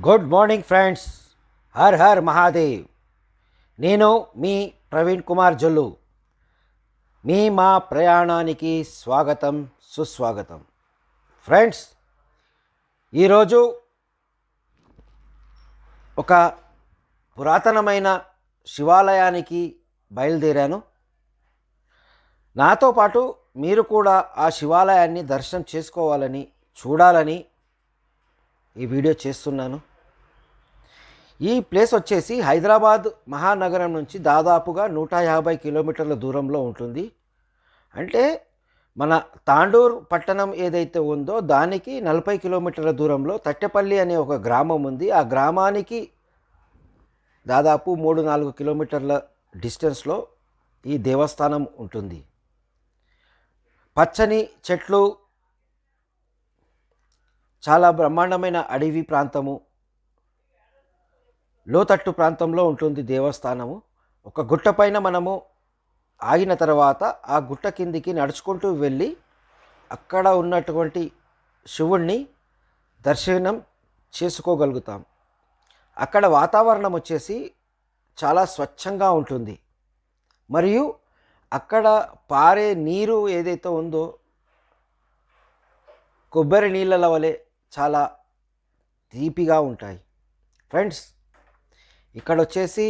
Good morning friends. Her her Mahadev. నేను మీ ప్రవీణ్ కుమార్ జొల్లు. మా ప్రయాణానికి స్వాగతం, సుస్వాగతం. ఫ్రెండ్స్, ఈరోజు ఒక పురాతనమైన శివాలయానికి బయలుదేరాను. నాతో పాటు మీరు కూడా ఆ శివాలయాన్ని దర్శనం చేసుకోవాలని, చూడాలని ఈ వీడియో చేస్తున్నాను. ఈ ప్లేస్ వచ్చేసి హైదరాబాద్ మహానగరం నుంచి దాదాపుగా 150 కిలోమీటర్ల దూరంలో ఉంటుంది. అంటే మన తాండూర్ పట్టణం ఏదైతే ఉందో దానికి 40 కిలోమీటర్ల దూరంలో తట్టెపల్లి అనే ఒక గ్రామం ఉంది. ఆ గ్రామానికి దాదాపు 3-4 కిలోమీటర్ల డిస్టెన్స్లో ఈ దేవస్థానం ఉంటుంది. పచ్చని చెట్లు, చాలా బ్రహ్మాండమైన అడవి ప్రాంతము, లోతట్టు ప్రాంతంలో ఉంటుంది దేవస్థానము. ఒక గుట్ట పైన మనము ఆగిన తర్వాత ఆ గుట్ట కిందికి నడుచుకుంటూ వెళ్ళి అక్కడ ఉన్నటువంటి శివుణ్ణి దర్శనం చేసుకోగలుగుతాం. అక్కడ వాతావరణం వచ్చేసి చాలా స్వచ్ఛంగా ఉంటుంది. మరియు అక్కడ పారే నీరు ఏదైతే ఉందో కొబ్బరి నీళ్ళ వలె చాలా తీపిగా ఉంటాయి. ఫ్రెండ్స్, ఇక్కడ వచ్చేసి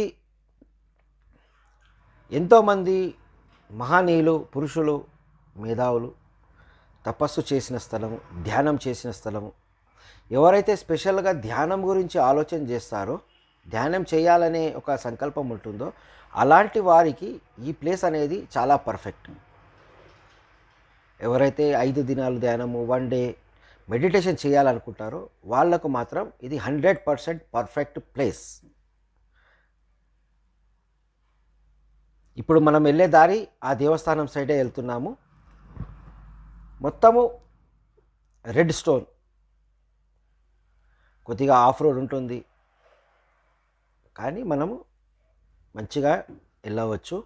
ఎంతోమంది మహనీయులు, పురుషులు, మేధావులు తపస్సు చేసిన స్థలము, ధ్యానం చేసిన స్థలము. ఎవరైతే స్పెషల్గా ధ్యానం గురించి ఆలోచన చేస్తారో, ధ్యానం చేయాలనే ఒక సంకల్పం ఉంటుందో అలాంటి వారికి ఈ ప్లేస్ అనేది చాలా పర్ఫెక్ట్. ఎవరైతే 5 దినాలు ధ్యానము, 1 డే మెడిటేషన్ చేయాలనుకుంటారో వాళ్లకు మాత్రం ఇది 100% పర్ఫెక్ట్ ప్లేస్. ఇప్పుడు మనం వెళ్ళే దారి ఆ దేవస్థానం సైడే వెళ్తున్నాము. మొత్తము రెడ్ స్టోన్, కొద్దిగా ఆఫ్ రోడ్ ఉంటుంది, కానీ మనము మంచిగా వెళ్ళవచ్చు.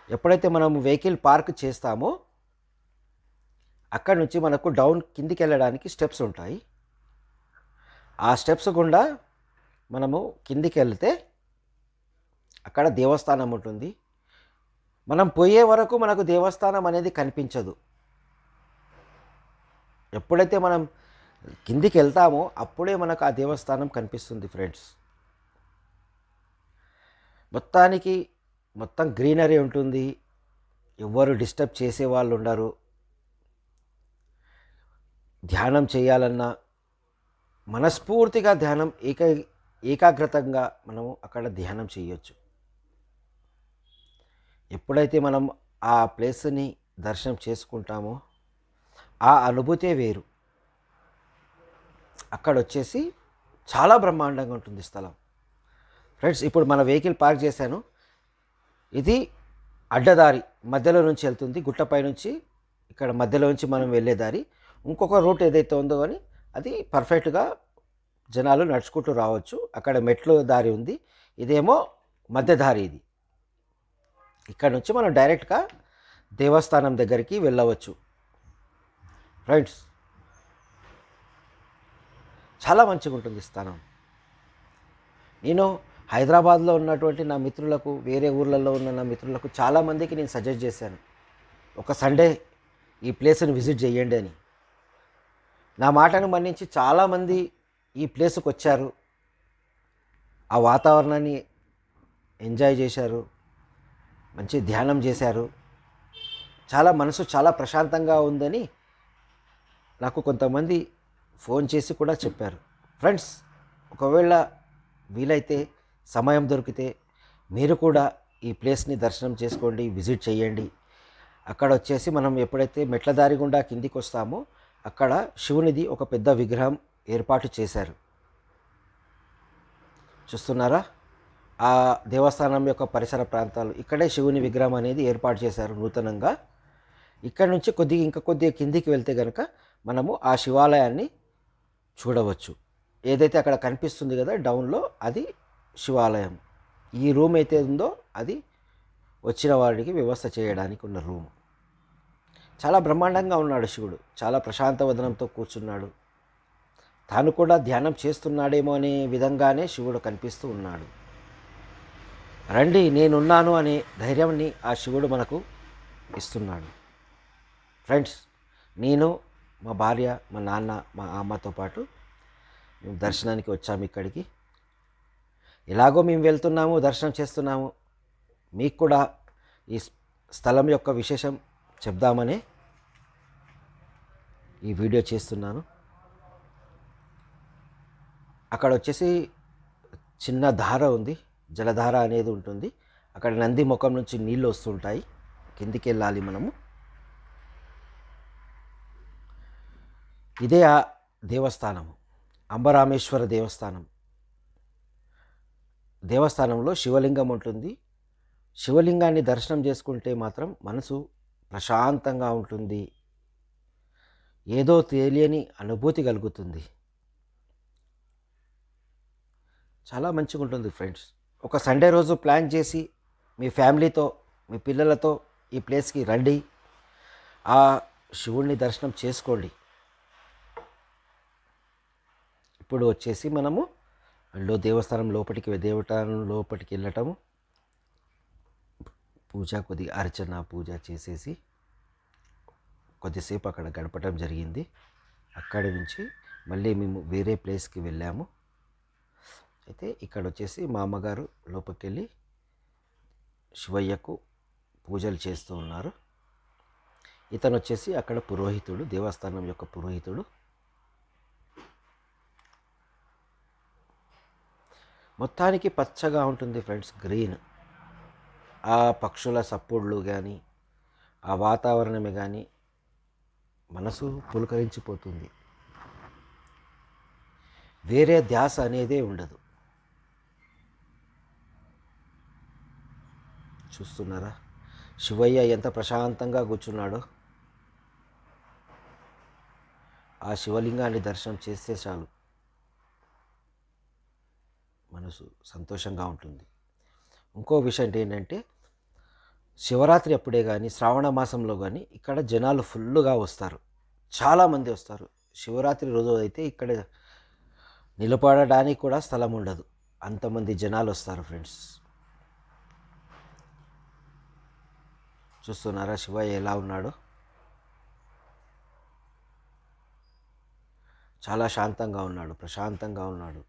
ఎప్పుడైతే మనము వెహికల్ పార్క్ చేస్తామో అక్కడి నుంచి మనకు డౌన్ కిందికి వెళ్ళడానికి స్టెప్స్ ఉంటాయి. ఆ స్టెప్స్ గుండా మనము కిందికి వెళ్తే అక్కడ దేవస్థానం ఉంటుంది. మనం పోయే వరకు మనకు దేవస్థానం అనేది కనిపించదు. ఎప్పుడైతే మనం కిందికి వెళ్తామో అప్పుడే మనకు ఆ దేవస్థానం కనిపిస్తుంది. ఫ్రెండ్స్, మొత్తం గ్రీనరీ ఉంటుంది. ఎవ్వరు డిస్టర్బ్ చేసే వాళ్ళు ఉండరు. ధ్యానం చేయాలన్నా మనస్ఫూర్తిగా ధ్యానం ఏకాగ్రతంగా మనము అక్కడ ధ్యానం చేయొచ్చు. ఎప్పుడైతే మనం ఆ ప్లేస్ని దర్శనం చేసుకుంటామో ఆ అనుభూతే వేరు. అక్కడ వచ్చేసి చాలా బ్రహ్మాండంగా ఉంటుంది స్థలం. ఫ్రెండ్స్, ఇప్పుడు మన వెహికల్ పార్క్ చేశాను. ఇది అడ్డదారి మధ్యలో నుంచి వెళ్తుంది. గుట్టపై నుంచి ఇక్కడ మధ్యలో నుంచి మనం వెళ్ళే దారి. ఇంకొక రూట్ ఏదైతే ఉందో కానీ అది పర్ఫెక్ట్గా జనాలు నడుచుకుంటూ రావచ్చు. అక్కడ మెట్లు దారి ఉంది, ఇదేమో మధ్య దారి. ఇది ఇక్కడ నుంచి మనం డైరెక్ట్గా దేవస్థానం దగ్గరికి వెళ్ళవచ్చు. ఫ్రెండ్స్, చాలా మంచిగా ఉంటుంది స్థానం. నేను హైదరాబాద్లో ఉన్నటువంటి నా మిత్రులకు, వేరే ఊర్లలో ఉన్న నా మిత్రులకు చాలామందికి నేను సజెస్ట్ చేశాను, ఒక సండే ఈ ప్లేస్ని విజిట్ చేయండి అని. నా మాటను మన్నించి చాలామంది ఈ ప్లేస్కి వచ్చారు, ఆ వాతావరణాన్ని ఎంజాయ్ చేశారు, మంచి ధ్యానం చేశారు. మనసు చాలా ప్రశాంతంగా ఉందని నాకు కొంతమంది ఫోన్ చేసి కూడా చెప్పారు. ఫ్రెండ్స్, ఒకవేళ వీలైతే, సమయం దొరికితే మీరు కూడా ఈ ప్లేస్ని దర్శనం చేసుకోండి, విజిట్ చేయండి. అక్కడ వచ్చేసి మనం ఎప్పుడైతే మెట్ల దారి గుండా కిందికి వస్తామో అక్కడ శివునిది ఒక పెద్ద విగ్రహం ఏర్పాటు చేశారు. చూస్తున్నారా? ఆ దేవస్థానం యొక్క పరిసర ప్రాంతాలు, ఇక్కడే శివుని విగ్రహం అనేది ఏర్పాటు చేశారు నూతనంగా. ఇక్కడ నుంచి ఇంకా కొద్దిగా కిందికి వెళ్తే కనుక మనము ఆ శివాలయాన్ని చూడవచ్చు. ఏదైతే అక్కడ కనిపిస్తుంది కదా డౌన్లో, అది శివాలయం. ఈ రూమ్ అయితే ఉందో అది వచ్చిన వాడికి వ్యవస్థ చేయడానికి ఉన్న రూమ్. చాలా బ్రహ్మాండంగా ఉన్నాడు శివుడు. చాలా ప్రశాంత వదనంతో కూర్చున్నాడు. తాను కూడా ధ్యానం చేస్తున్నాడేమో అనే విధంగానే శివుడు కనిపిస్తూ ఉన్నాడు. రండి నేనున్నాను అనే ధైర్యాన్ని ఆ శివుడు మనకు ఇస్తున్నాడు. ఫ్రెండ్స్, నేను, మా భార్య, మా నాన్న, మా అమ్మతో పాటు మేము దర్శనానికి వచ్చాము ఇక్కడికి. ఎలాగో మేము వెళ్తున్నాము, దర్శనం చేస్తున్నాము, మీకు కూడా ఈ స్థలం యొక్క విశేషం చెప్దామని ఈ వీడియో చేస్తున్నాను. అక్కడ వచ్చేసి చిన్న ధార ఉంది, జలధార అనేది ఉంటుంది. అక్కడ నంది ముఖం నుంచి నీళ్ళు వస్తుంటాయి, కిందికి వెళ్ళాలి మనము. ఇదే ఆ దేవస్థానము, అంబరామేశ్వర దేవస్థానం. దేవస్థానంలో శివలింగం ఉంటుంది. శివలింగాన్ని దర్శనం చేసుకుంటే మాత్రం మనసు ప్రశాంతంగా ఉంటుంది, ఏదో తెలియని అనుభూతి కలుగుతుంది. చాలా మంచిగా ఉంటుంది ఫ్రెండ్స్. ఒక సండే రోజు ప్లాన్ చేసి మీ ఫ్యామిలీతో, మీ పిల్లలతో ఈ ప్లేస్కి రండి, ఆ శివుడిని దర్శనం చేసుకోండి. ఇప్పుడు వచ్చేసి మనము దేవస్థానం లోపలికి వెళ్ళటము, పూజ, కొద్దిగా అర్చన పూజ చేసేసి కొద్దిసేపు అక్కడ గడపటం జరిగింది. అక్కడి నుంచి మళ్ళీ మేము వేరే ప్లేస్కి వెళ్ళాము. అయితే ఇక్కడ వచ్చేసి మా అమ్మగారు లోపలికి వెళ్ళి శివయ్యకు పూజలు చేస్తూ ఉన్నారు. ఇతను వచ్చేసి అక్కడ పురోహితుడు, దేవస్థానం యొక్క పురోహితుడు. మొత్తానికి పచ్చగా ఉంటుంది ఫ్రెండ్స్, గ్రీన్. ఆ పక్షుల సప్పుళ్ళు కానీ, ఆ వాతావరణమే కానీ మనసు పులకరించిపోతుంది. వేరే ధ్యాస అనేదే ఉండదు. చూస్తున్నారా శివయ్య ఎంత ప్రశాంతంగా కూర్చున్నాడో. ఆ శివలింగాన్ని దర్శనం చేస్తే చాలు మనసు సంతోషంగా ఉంటుంది. ఇంకో విషయం ఏంటంటే, శివరాత్రి అప్పుడే కానీ, శ్రావణ మాసంలో కానీ ఇక్కడ జనాలు ఫుల్గా వస్తారు, చాలామంది వస్తారు. శివరాత్రి రోజు అయితే ఇక్కడ నిలబడడానికి కూడా స్థలం ఉండదు, అంతమంది జనాలు వస్తారు ఫ్రెండ్స్. చూస్తున్నారా శివయ్య ఎలా ఉన్నాడో. చాలా శాంతంగా ఉన్నాడు, ప్రశాంతంగా ఉన్నాడు.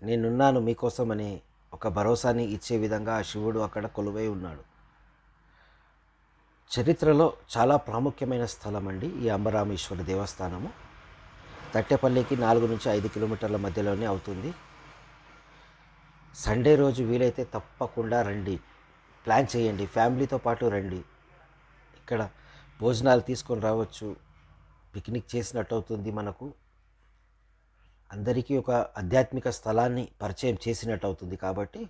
నేనున్నాను మీకోసం అనే ఒక భరోసాని ఇచ్చే విధంగా ఆ శివుడు అక్కడ కొలువై ఉన్నాడు. చరిత్రలో చాలా ప్రాముఖ్యమైన స్థలం అండి ఈ అంబరామేశ్వర దేవస్థానము. తట్టెపల్లికి 4 నుంచి 5 కిలోమీటర్ల మధ్యలోనే అవుతుంది. సండే రోజు వీలైతే తప్పకుండా రండి, ప్లాన్ చేయండి, ఫ్యామిలీతో పాటు రండి. ఇక్కడ భోజనాలు తీసుకొని రావచ్చు, పిక్నిక్ చేసినట్టు అవుతుంది, మనకు అందరికీ ఒక ఆధ్యాత్మిక స్థలాన్ని పరిచయం చేసినట్టు అవుతుంది. కాబట్టి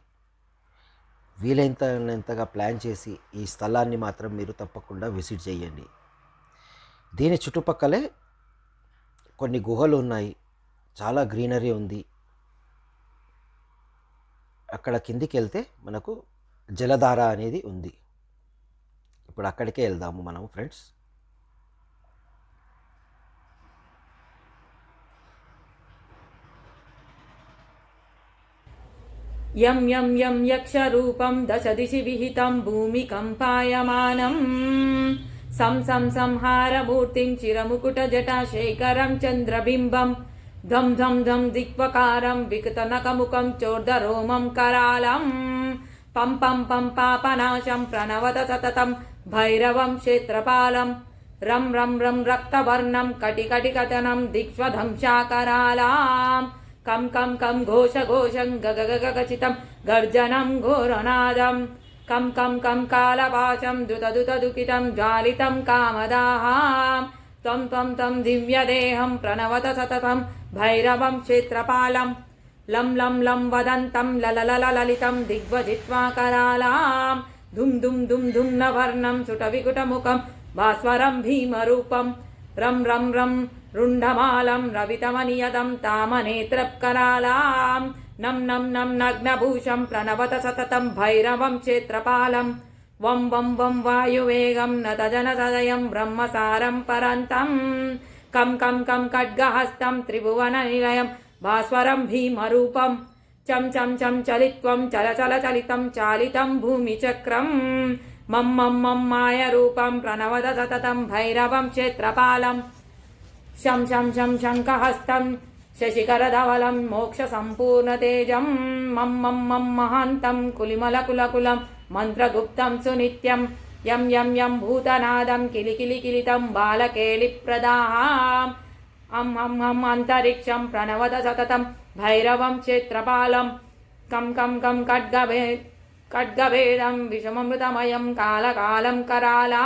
వీలైనంతగా ప్లాన్ చేసి ఈ స్థలాన్ని మాత్రం మీరు తప్పకుండా విజిట్ చేయండి. దీని చుట్టుపక్కలే కొన్ని గుహలు ఉన్నాయి, చాలా గ్రీనరీ ఉంది. అక్కడ కిందికి వెళ్తే మనకు జలధార అనేది ఉంది. ఇప్పుడు అక్కడికే వెళ్దాము మనం ఫ్రెండ్స్. యం యం యం యక్షరూపం దశ దిశి విహితం భూమికంపాయమానం సం సం సంహారమూర్తిం చిరముకుటజటాశేఖరం చంద్రబింబం ధం ధం ధం దిక్వకారం వికతనకముఖం చోర్ధరోమం కరాళం పం పం పం పాపనాశం ప్రణవత సతతం భైరవం క్షేత్రపాలం రం రం రం రక్తవర్ణం కటికటికటనం దిక్ష్వధంశాకరాళాం కం కం కం ఘోష ఘోషం గగ గగ గచితం గర్జనం ఘోరనాదం కం కం కం కాలపాశం దుత దుత దుకితం జ్వాలితం కామదాహాం త్వం త్వం తం దివ్యదేహం ప్రణవత సతతం భైరవం క్షేత్రపాలం లం లం లం వదంతం లలలల లలితం దిగ్వజిత్వాకరాళాం ధుం ధుం ధుం ధుం నవర్ణం సుటవికుటముఖం భాస్వరం భీమరూపం రం రం రం రుంఢమాలం రవితమనియదం తామనేత్రకరాళాం నం నం నం నగ్నభూషం ప్రణవత సతతం భైరవం క్షేత్రపాలం వం వం వం వాయువేగం నతజన సదయం బ్రహ్మసారం పరంతం కం కం కం ఖడ్గహస్తం త్రిభువన నిలయం భాస్వరం భీమరూపం చం చం చం చలిత్వం చల చల చలితం చాలితం భూమిచక్రం మం మం మం మాయరూపం ప్రణవద సతతం భైరవం క్షేత్రపాలం శం శం శం శంఖహస్తం శశికరధవలం మోక్ష సంపూర్ణ తేజం మం మం మం మహాంతం కులిమల కులకులం మంత్రగుప్తం సునిత్యం యం యం యం భూతనాదం కిలికిలి కిలితం బాలకేళి ప్రదాహాం అం హం హం అంతరిక్షం ప్రణవద సతతం భైరవం క్షేత్రపాలం కం కం కం ఖడ్గభేదం విషమమృతమయం కాలకాలం కరాలా